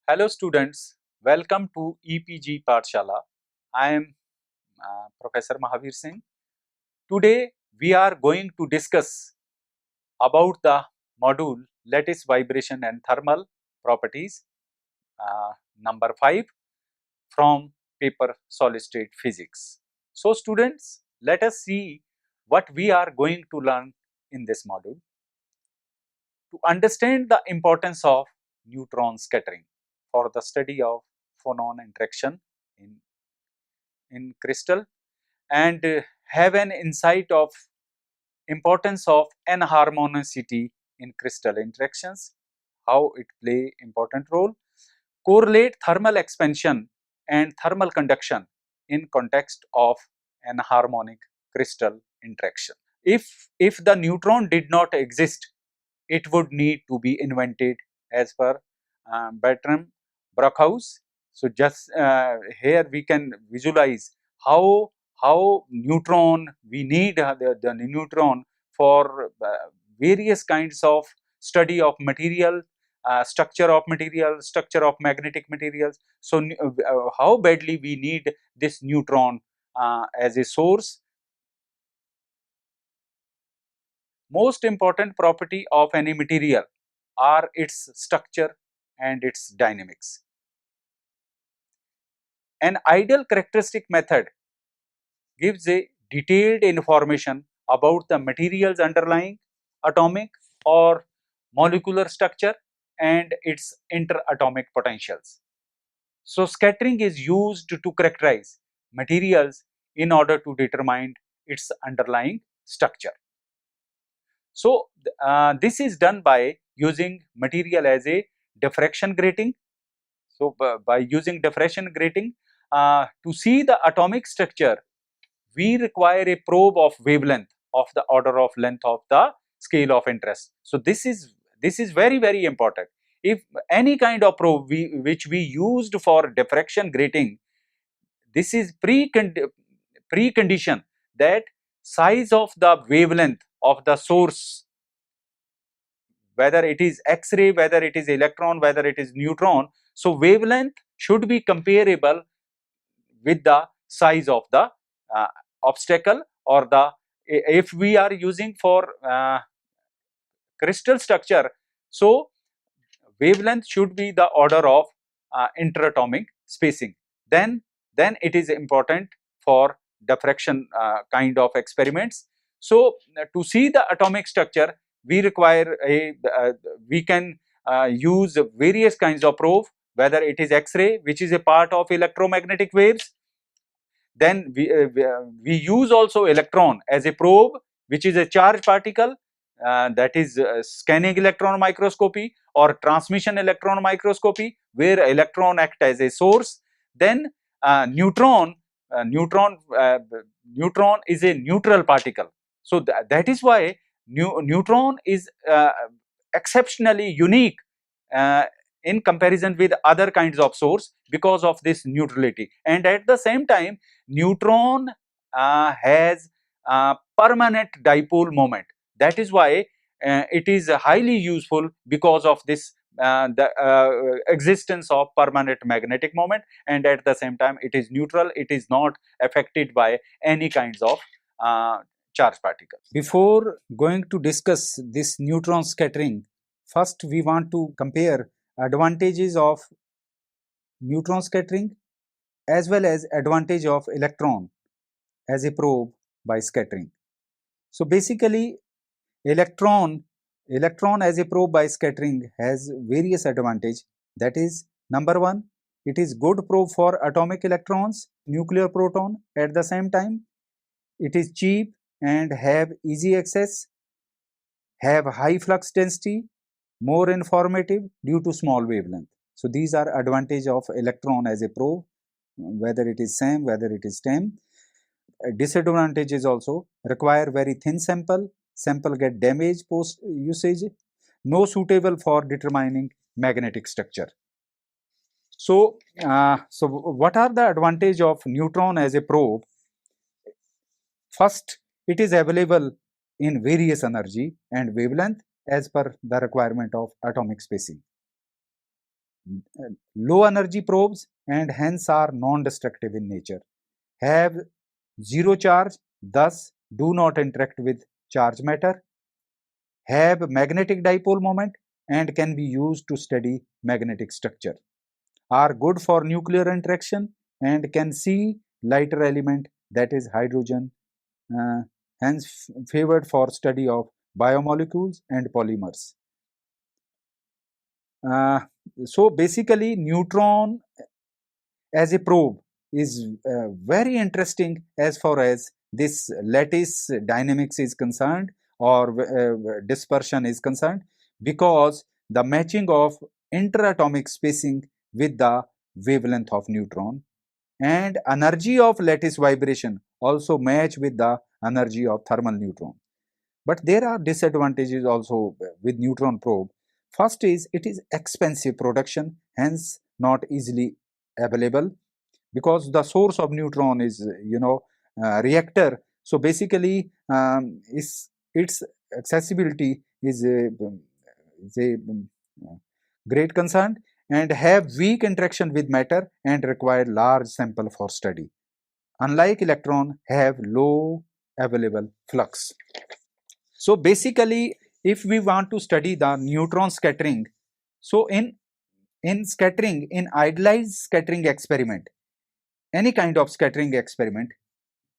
Hello students, welcome to EPG Pathshala. I am Professor Mahavir Singh. Today we are going to discuss about the module lattice vibration and thermal properties number 5 from paper solid state physics. So students, let us see what we are going to learn in this module. To understand the importance of neutron scattering for the study of phonon interaction in crystal and have an insight of importance of anharmonicity in crystal interactions, how it play important role, correlate thermal expansion and thermal conduction in context of anharmonic crystal interaction. If the neutron did not exist, it would need to be invented as per Bertram Brockhaus. So just here we can visualize how neutron we need the neutron for various kinds of study of material, structure of material, structure of magnetic materials. So how badly we need this neutron as a source. Most important property of any material are its structure and its dynamics. An ideal characteristic method gives a detailed information about the material's underlying atomic or molecular structure and its interatomic potentials. So, scattering is used to characterize materials in order to determine its underlying structure. So, this is done by using material as a diffraction grating. So, by using diffraction grating to see the atomic structure, we require a probe of wavelength of the order of length of the scale of interest. So, this is very important. If any kind of probe which we used for diffraction grating, this is precondition that size of the wavelength of the source, whether it is X-ray, whether it is electron, whether it is neutron. So, wavelength should be comparable with the size of the uh, obstacle, or the if we are using for crystal structure. So, wavelength should be the order of interatomic spacing. Then it is important for diffraction kind of experiments. So, to see the atomic structure, we require we can use various kinds of probe, whether it is X-ray, which is a part of electromagnetic waves. Then we use also electron as a probe, which is a charged particle, that is scanning electron microscopy or transmission electron microscopy, where electron act as a source. Then neutron is a neutral particle. So that is why neutron is exceptionally unique in comparison with other kinds of source because of this neutrality. And at the same time, neutron has permanent dipole moment. That is why it is highly useful because of this the existence of permanent magnetic moment, and at the same time it is neutral, it is not affected by any kinds of charge particles. Before going to discuss this neutron scattering, first we want to compare advantages of neutron scattering as well as advantage of electron as a probe by scattering. So basically electron as a probe by scattering has various advantage. That is, number one, it is good probe for atomic electrons, nuclear proton. At the same time, it is cheap and have easy access, have high flux density, more informative due to small wavelength. So these are advantage of electron as a probe, whether it is SEM, whether it is TEM. Disadvantages also require very thin sample get damaged post usage, no suitable for determining magnetic structure. So, what are the advantage of neutron as a probe? First, it is available in various energy and wavelength as per the requirement of atomic spacing. low energy probes and hence are non-destructive in nature, have zero charge, thus do not interact with charge matter, have magnetic dipole moment and can be used to study magnetic structure, are good for nuclear interaction and can see lighter element, that is hydrogen, uh, hence favored for study of biomolecules and polymers. Uh, so basically neutron as a probe is very interesting as far as this lattice dynamics is concerned, or dispersion is concerned, because the matching of interatomic spacing with the wavelength of neutron and energy of lattice vibration also match with the energy of thermal neutron. But there are disadvantages also with neutron probe. First is it is expensive production, hence not easily available, because the source of neutron is reactor. So basically its accessibility is a great concern, and have weak interaction with matter and require large sample for study, unlike electron have low available flux. So basically if we want to study the neutron scattering, so in scattering, in idealized scattering experiment, any kind of scattering experiment,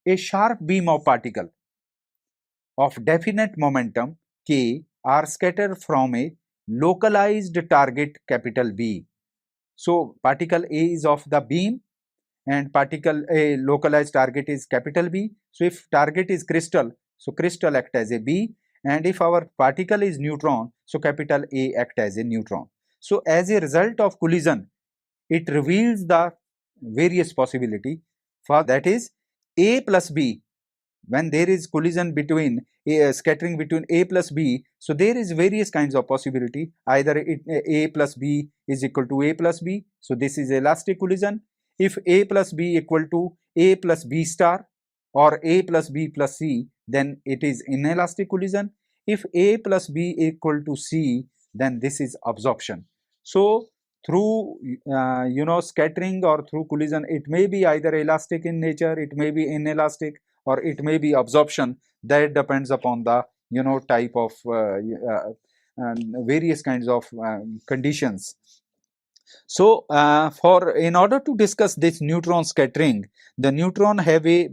a sharp beam of particle of definite momentum k are scattered from a localized target capital B. So particle A is of the beam and particle A localized target is capital B. So if target is crystal, so crystal act as a B, and if our particle is neutron, so capital A act as a neutron. So as a result of collision, it reveals the various possibility for, that is, A plus B. When there is collision between scattering between A plus B, so there is various kinds of possibility. Either A plus B is equal to A plus B, so this is elastic collision. If A plus B equal to A plus B star or A plus B plus C, then it is inelastic collision. If A plus B equal to C, then this is absorption. So through scattering or through collision, it may be either elastic in nature, it may be inelastic, or it may be absorption. That depends upon the type of various kinds of conditions. So for in order to discuss this neutron scattering, the neutron have a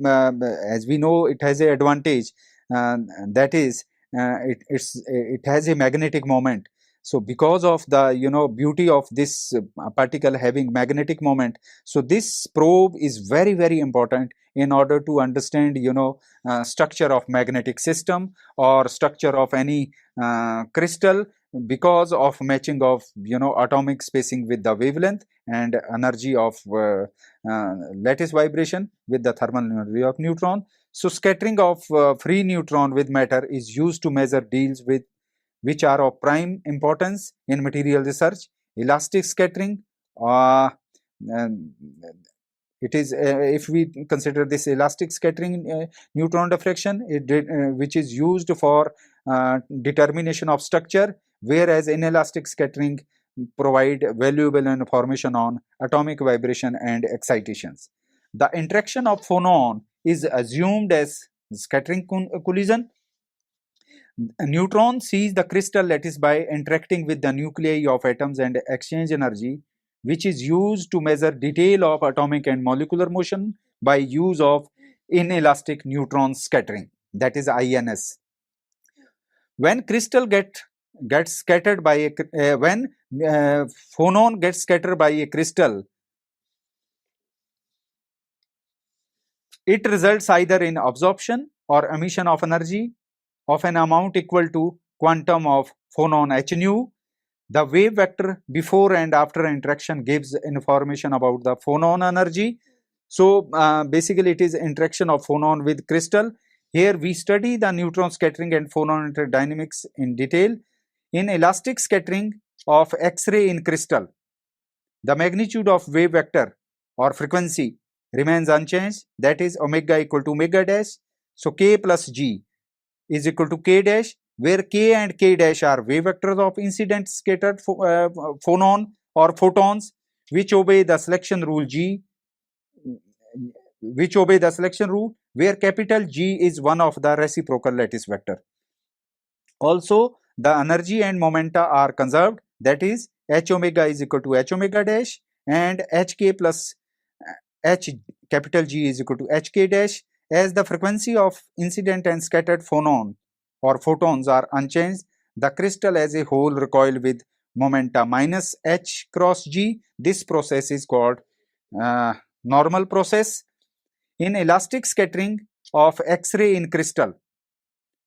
as we know, it has a advantage, that is it has a magnetic moment. So because of the beauty of this particle having magnetic moment, so this probe is very, very important in order to understand structure of magnetic system or structure of any crystal, because of matching of atomic spacing with the wavelength and energy of lattice vibration with the thermal energy of neutron. So scattering of free neutron with matter is used to measure deals with which are of prime importance in material research. Elastic scattering, uh, it is if we consider this elastic scattering neutron diffraction, which is used for determination of structure, whereas inelastic scattering provide valuable information on atomic vibration and excitations. The interaction of phonon is assumed as scattering collision. A neutron sees the crystal lattice by interacting with the nuclei of atoms and exchange energy, which is used to measure detail of atomic and molecular motion by use of inelastic neutron scattering, that is INS. When crystal gets scattered by a when phonon gets scattered by a crystal, it results either in absorption or emission of energy of an amount equal to quantum of phonon h nu. The wave vector before and after interaction gives information about the phonon energy. So basically it is interaction of phonon with crystal. Here we study the neutron scattering and phonon interdynamics in detail. In elastic scattering of X-ray in crystal, the magnitude of wave vector or frequency remains unchanged, that is omega equal to omega dash. So k plus g is equal to k dash, where k and k dash are wave vectors of incident scattered phonon or photons which obey the selection rule G, which obey the selection rule, where capital G is one of the reciprocal lattice vector. Also, the energy and momenta are conserved, that is h omega is equal to h omega dash and hk plus h capital G is equal to hk dash, as the frequency of incident and scattered phonon or photons are unchanged. The crystal as a whole recoil with momenta minus h cross G. This process is called normal process. In elastic scattering of X-ray in crystal,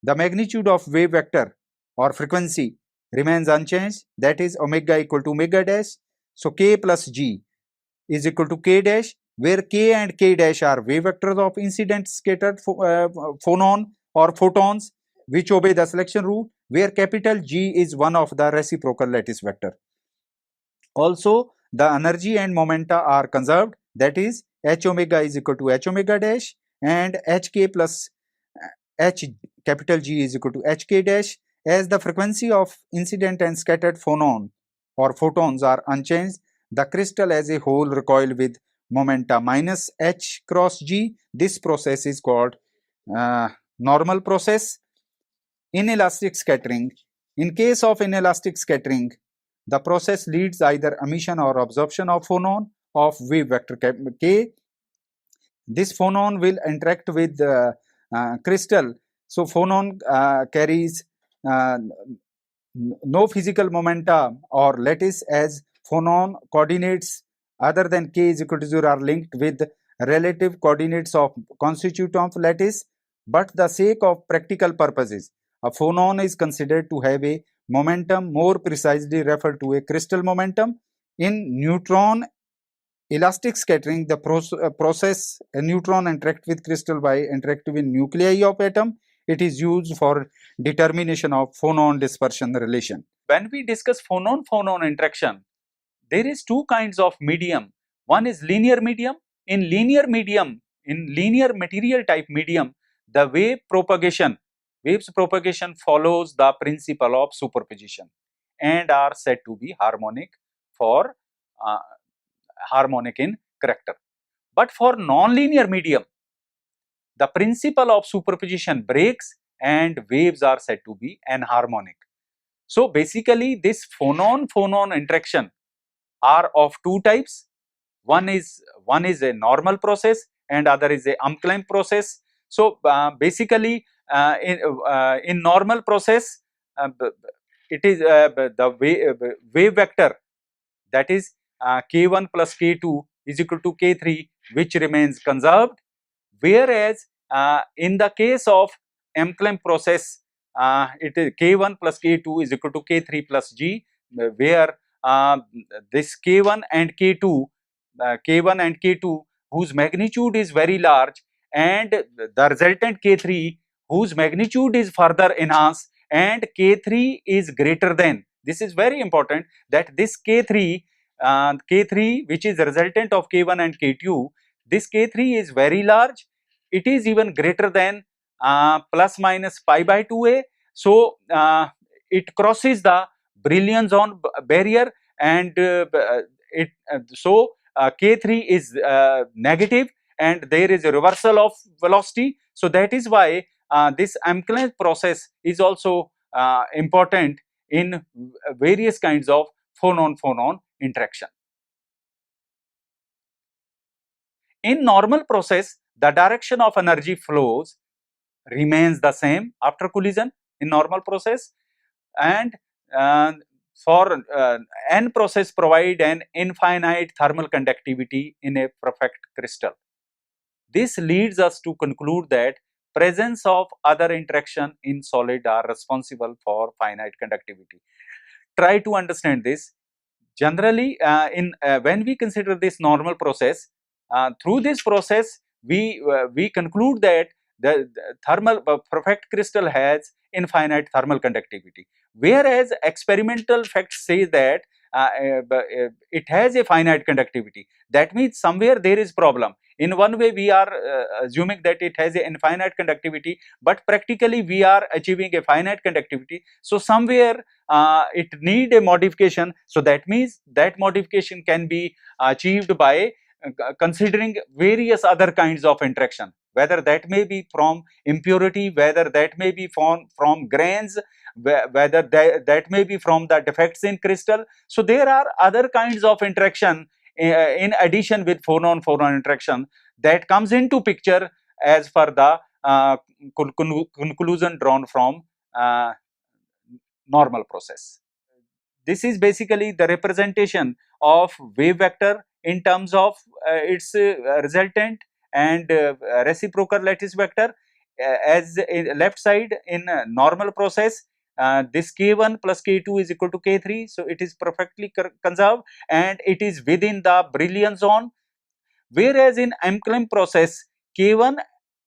the magnitude of wave vector or frequency remains unchanged, that is omega equal to omega dash. So k plus G is equal to k dash, where k and k dash are wave vectors of incident scattered phonon or photons which obey the selection rule, where capital G is one of the reciprocal lattice vector. Also, the energy and momenta are conserved, that is h omega is equal to h omega dash and hk plus h capital G is equal to hk dash, as the frequency of incident and scattered phonon or photons are unchanged. The crystal as a whole recoil with momenta minus h cross G. This process is called normal process. Inelastic scattering. In case of inelastic scattering, the process leads either emission or absorption of phonon of wave vector k. This phonon will interact with the crystal. So phonon carries no physical momentum or lattice, as phonon coordinates other than k is equal to 0 are linked with relative coordinates of constituent of lattice. But the sake of practical purposes, a phonon is considered to have a momentum more precisely referred to a crystal momentum. In neutron elastic scattering, the process a neutron interact with crystal by interacting with nuclei of atom. It is used for determination of phonon dispersion relation. When we discuss phonon-phonon interaction, there is two kinds of medium. One is linear medium. In linear medium, in linear material type medium, the waves propagation follows the principle of superposition and are said to be harmonic for harmonic in character. But for non-linear medium, the principle of superposition breaks and waves are said to be anharmonic. So basically, this phonon-phonon interaction are of two types. One is a normal process and other is a unclaimed process. So basically, in normal process, it is the wave vector, that is k1 plus k2 is equal to k3, which remains conserved. Whereas in the case of unclaimed process, it is k1 plus k2 is equal to k3 plus g, where this k1 and k2 whose magnitude is very large, and the resultant k3 whose magnitude is further enhanced, and k3 is greater than. This is very important, that this k3 which is the resultant of k1 and k2, this k3 is very large. It is even greater than plus minus pi by 2a. So it crosses the Brillouin zone barrier, and k3 is negative, and there is a reversal of velocity. So that is why this unclaimed process is also important in various kinds of phonon-phonon interaction. In normal process, the direction of energy flows remains the same after collision in normal process, and for n process provide an infinite thermal conductivity in a perfect crystal. This leads us to conclude that presence of other interaction in solid are responsible for finite conductivity. Try to understand this. Generally, when we consider this normal process, through this process we conclude that the thermal perfect crystal has infinite thermal conductivity, whereas experimental facts say that it has a finite conductivity. That means somewhere there is problem. In one way we are assuming that it has a infinite conductivity, but practically we are achieving a finite conductivity. So somewhere it need a modification. So that means that modification can be achieved by considering various other kinds of interaction, whether that may be from impurity, whether that may be from grains, whether that may be from the defects in crystal. So there are other kinds of interaction in addition with phonon-phonon interaction that comes into picture as per the conclusion drawn from normal process. This is basically the representation of wave vector in terms of its resultant and reciprocal lattice vector. As left side in normal process, this k1 plus k2 is equal to k3, so it is perfectly conserved and it is within the brilliance zone. Whereas in MCLM process, k1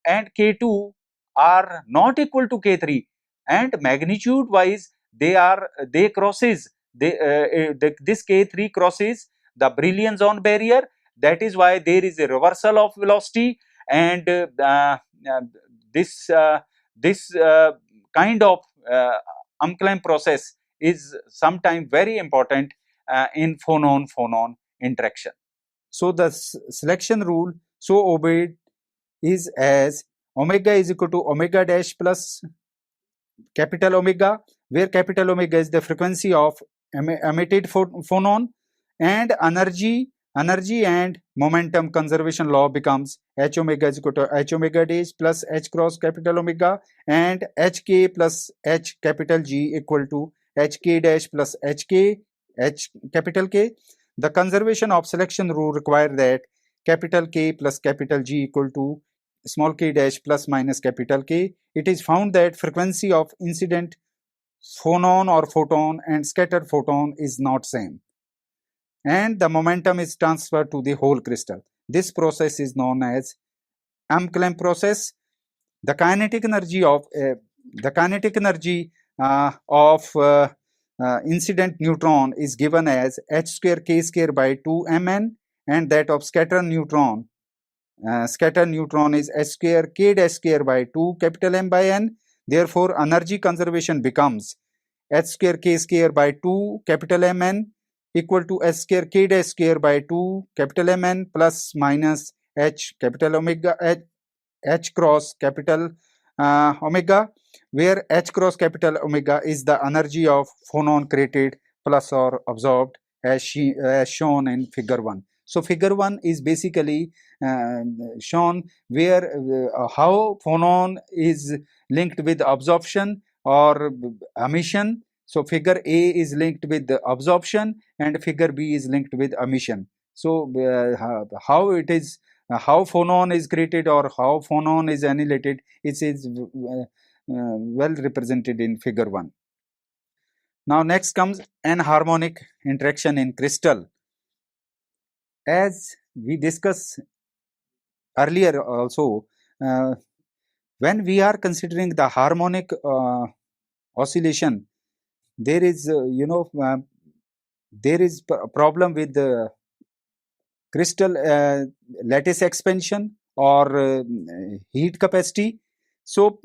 and k2 are not equal to k3, and magnitude wise they crosses this k3 crosses the brilliance zone barrier. That is why there is a reversal of velocity, and this kind of MCLM process is sometimes very important in phonon-phonon interaction. So the selection rule so obeyed is as omega is equal to omega dash plus capital omega, where capital omega is the frequency of emitted phonon, and energy and momentum conservation law becomes h omega is equal to h omega dash plus h cross capital omega, and hk plus h capital G equal to hk dash plus hk h capital K. The conservation of selection rule require that capital K plus capital G equal to small k dash plus minus capital K. It is found that frequency of incident phonon or photon and scattered photon is not same, and the momentum is transferred to the whole crystal. This process is known as MCLM process. The kinetic energy of incident neutron is given as h square k square by 2 mn, and that of scattered neutron is h square k dash square by 2 capital M by n. Therefore, energy conservation becomes h square k square by 2 capital Mn equal to h square k dash square by 2 capital Mn plus minus h capital omega h cross capital omega, where h cross capital omega is the energy of phonon created plus or absorbed as shown in figure 1. So figure 1 is basically shown where how phonon is linked with absorption or emission. So figure A is linked with the absorption and figure B is linked with emission. So how it is how phonon is created or how phonon is annihilated, it is well represented in figure 1. Now next comes anharmonic interaction in crystal. As we discussed earlier also, when we are considering the harmonic oscillation, there is there is a problem with the crystal lattice expansion or heat capacity. So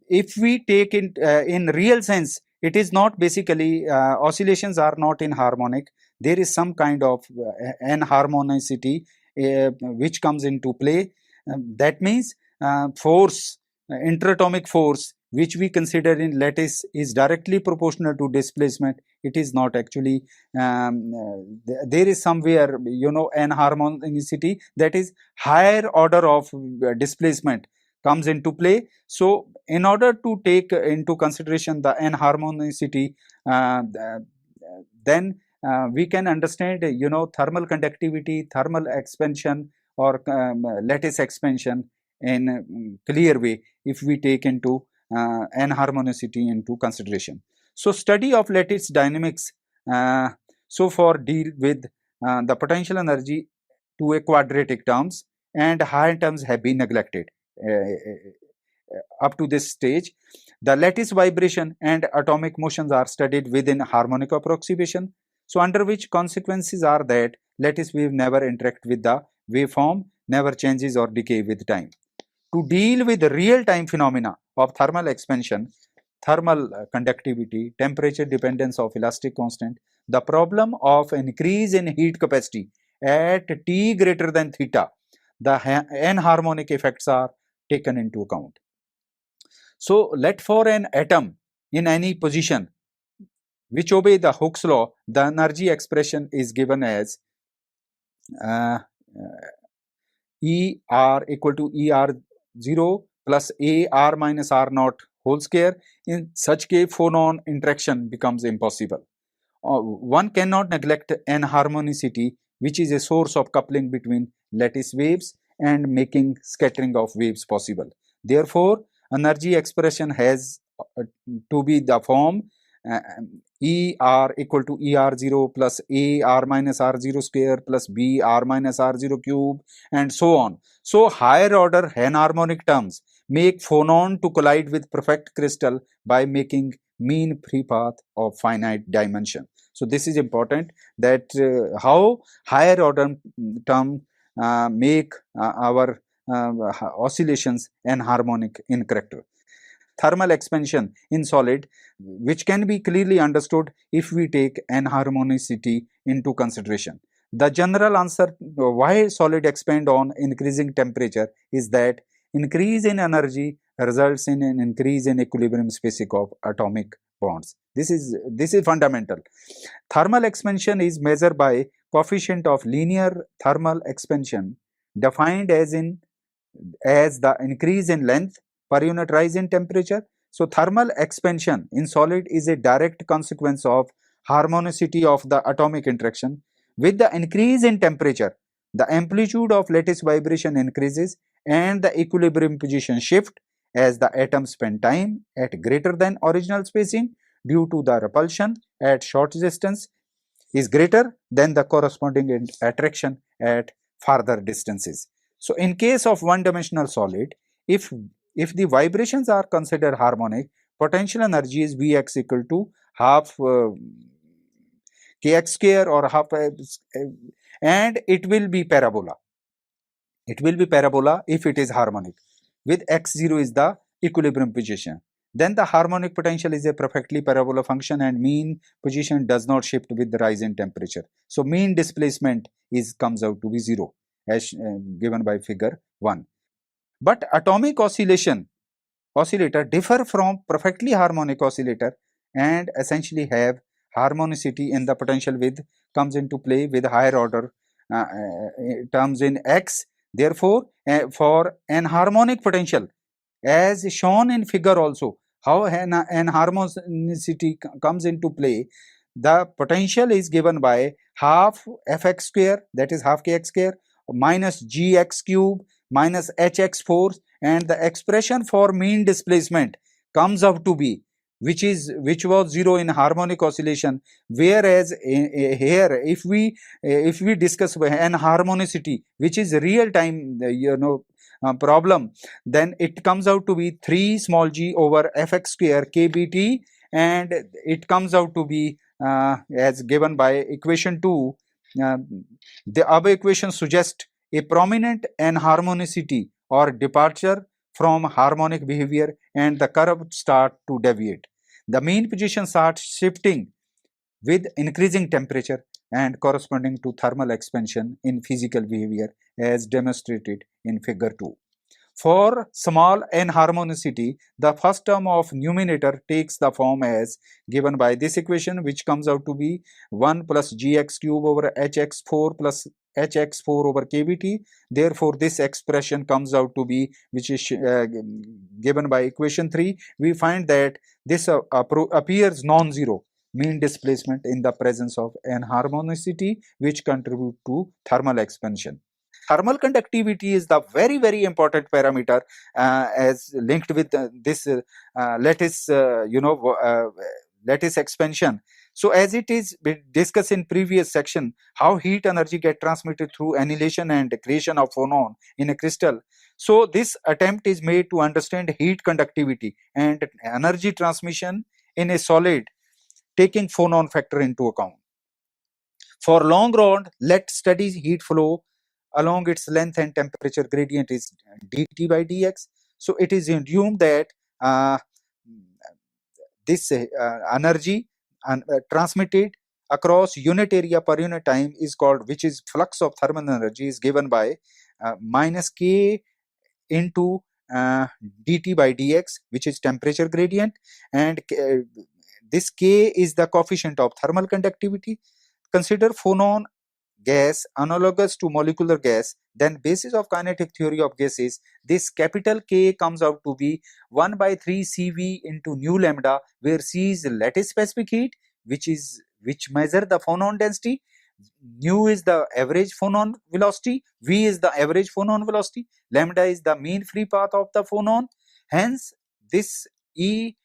if we take in real sense, it is not basically oscillations are not in harmonic. There is some kind of anharmonicity which comes into play. That means force, interatomic force, which we consider in lattice is directly proportional to displacement. It is not actually, there is somewhere anharmonicity, that is higher order of displacement comes into play. So in order to take into consideration the anharmonicity, then we can understand thermal conductivity, thermal expansion or lattice expansion in clear way if we take into anharmonicity into consideration. So study of lattice dynamics so far deal with the potential energy to a quadratic terms, and higher terms have been neglected up to this stage. The lattice vibration and atomic motions are studied within harmonic approximation. So under which consequences are that lattice wave never interact with the waveform, never changes or decay with time. To deal with the real-time phenomena of thermal expansion, thermal conductivity, temperature dependence of elastic constant, the problem of increase in heat capacity at T greater than theta, the anharmonic effects are taken into account. So let for an atom in any position which obey the Hooke's law, the energy expression is given as uh, ER equal to ER0 plus AR minus R naught whole square. In such case, phonon interaction becomes impossible. One cannot neglect anharmonicity, which is a source of coupling between lattice waves and making scattering of waves possible. Therefore, energy expression has to be the form ER equal to ER0 plus AR minus R0 square plus BR minus R0 cube and so on. So, higher order anharmonic terms make phonon to collide with perfect crystal by making mean free path of finite dimension. So, this is important that how higher order term make our oscillations anharmonic in character. Thermal expansion in solid, which can be clearly understood if we take anharmonicity into consideration. The general answer why solid expand on increasing temperature is that increase in energy results in an increase in equilibrium spacing of atomic bonds. This is fundamental. Thermal expansion is measured by coefficient of linear thermal expansion defined as the increase in length per unit rise in temperature. So, thermal expansion in solid is a direct consequence of harmonicity of the atomic interaction. With the increase in temperature, the amplitude of lattice vibration increases and the equilibrium position shift as the atoms spend time at greater than original spacing due to the repulsion at short distance is greater than the corresponding attraction at farther distances. So, in case of one-dimensional solid, if the vibrations are considered harmonic, potential energy is Vx equal to half kx square or half and it will be parabola. It will be parabola if it is harmonic, with x0 is the equilibrium position. Then the harmonic potential is a perfectly parabola function and mean position does not shift with the rise in temperature. So, mean displacement comes out to be 0 as given by figure 1. But atomic oscillator differ from perfectly harmonic oscillator and essentially have harmonicity in the potential width comes into play with higher order terms in x. Therefore, for anharmonic potential as shown in figure also, how anharmonicity comes into play, the potential is given by half fx square, that is half kx square, minus gx cube minus hx force, and the expression for mean displacement comes out to be which was 0 in harmonic oscillation, whereas here if we discuss anharmonicity, which is real time problem, then it comes out to be 3 small g over fx square kbt, and it comes out to be as given by equation 2. The above equation suggests a prominent anharmonicity or departure from harmonic behavior and the curve start to deviate. The mean position starts shifting with increasing temperature and corresponding to thermal expansion in physical behavior as demonstrated in figure 2. For small anharmonicity, the first term of numerator takes the form as given by this equation, which comes out to be 1 plus gx cube over hx4 plus hx4 over kbt. Therefore, this expression comes out to be, which is given by equation 3. We find that this appears non-zero mean displacement in the presence of anharmonicity, which contribute to thermal expansion. Thermal conductivity is the very important parameter as linked with this lattice lattice expansion. So, as it is discussed in previous section, how heat energy get transmitted through annihilation and creation of phonon in a crystal. So, this attempt is made to understand heat conductivity and energy transmission in a solid, taking phonon factor into account. For long rod, let steady heat flow along its length and temperature gradient is dt by dx. So it is assumed that uh, this energy transmitted across unit area per unit time is called, which is flux of thermal energy, is given by minus k into dt by dx, which is temperature gradient, and this k is the coefficient of thermal conductivity. Consider phonon gas analogous to molecular gas, then basis of kinetic theory of gases, this capital K comes out to be 1 by 3 CV into nu lambda, where C is lattice specific heat, which measure the phonon density, nu is the average phonon velocity, V is the average phonon velocity, lambda is the mean free path of the phonon. Hence this E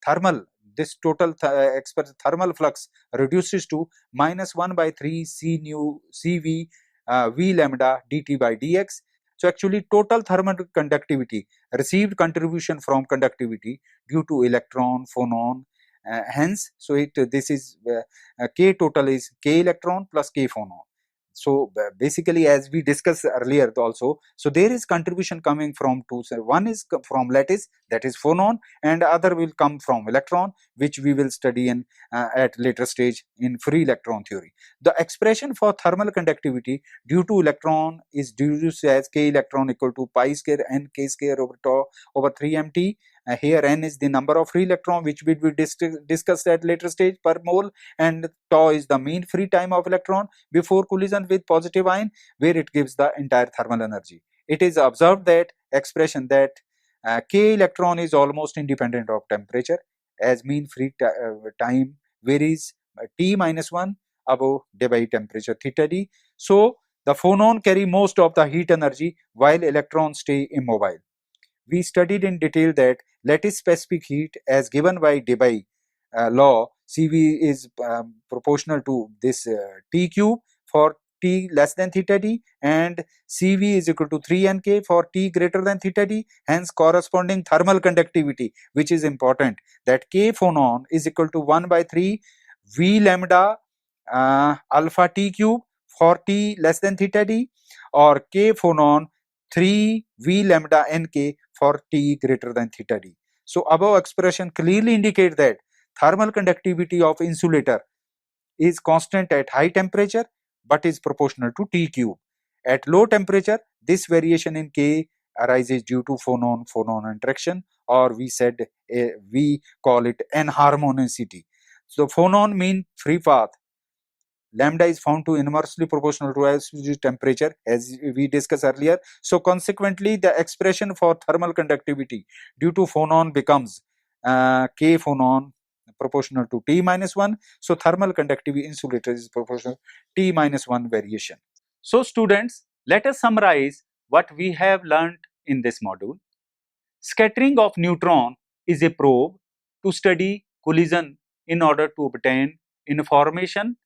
thermal, this total thermal flux reduces to minus 1 by 3 C nu CV V lambda dt by dx. So actually total thermal conductivity, received contribution from conductivity due to electron, phonon, hence so this is K total is K electron plus K phonon. So basically, as we discussed earlier also, so there is contribution coming from two. So one is from lattice, that is phonon, and other will come from electron, which we will study in at later stage in free electron theory. The expression for thermal conductivity due to electron is deduced as K electron equal to pi square n K square over tau over 3 mt. Here n is the number of free electron which will be discussed at later stage per mole, and tau is the mean free time of electron before collision with positive ion, where it gives the entire thermal energy. It is observed that expression that K electron is almost independent of temperature, as mean free time varies T minus 1 above by temperature theta d. So the phonon carry most of the heat energy while electrons stay immobile. We studied in detail that lattice specific heat as given by Debye law, Cv is proportional to this T cube for T less than theta d, and Cv is equal to 3 Nk for T greater than theta d. Hence corresponding thermal conductivity, which is important, that K phonon is equal to 1 by 3 V lambda alpha T cube for T less than theta d, or K phonon 3 V lambda Nk for T greater than theta d. So above expression clearly indicate that thermal conductivity of insulator is constant at high temperature but is proportional to T cube. At low temperature, this variation in K arises due to phonon-phonon interaction, or we call it enharmonicity. So phonon mean free path. Lambda is found to inversely proportional to absolute temperature, as we discussed earlier. So consequently, the expression for thermal conductivity due to phonon becomes K phonon proportional to T minus 1. So thermal conductivity insulator is proportional T minus 1 variation. So students, let us summarize what we have learned in this module. Scattering of neutron is a probe to study collision in order to obtain information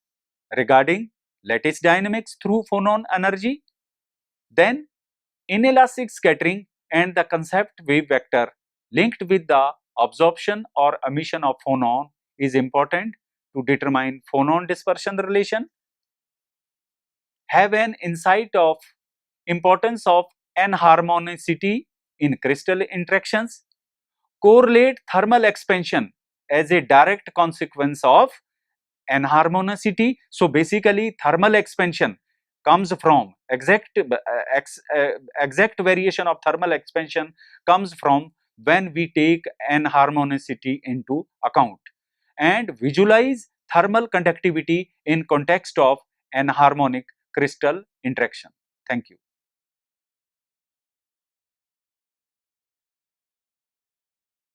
regarding lattice dynamics through phonon energy. Then inelastic scattering and the concept wave vector linked with the absorption or emission of phonon is important to determine phonon dispersion relation. Have an insight of importance of enharmonicity in crystal interactions. Correlate thermal expansion as a direct consequence of enharmonicity. So basically thermal expansion comes from exact variation of thermal expansion comes from when we take enharmonicity into account, and visualize thermal conductivity in context of enharmonic crystal interaction. Thank you.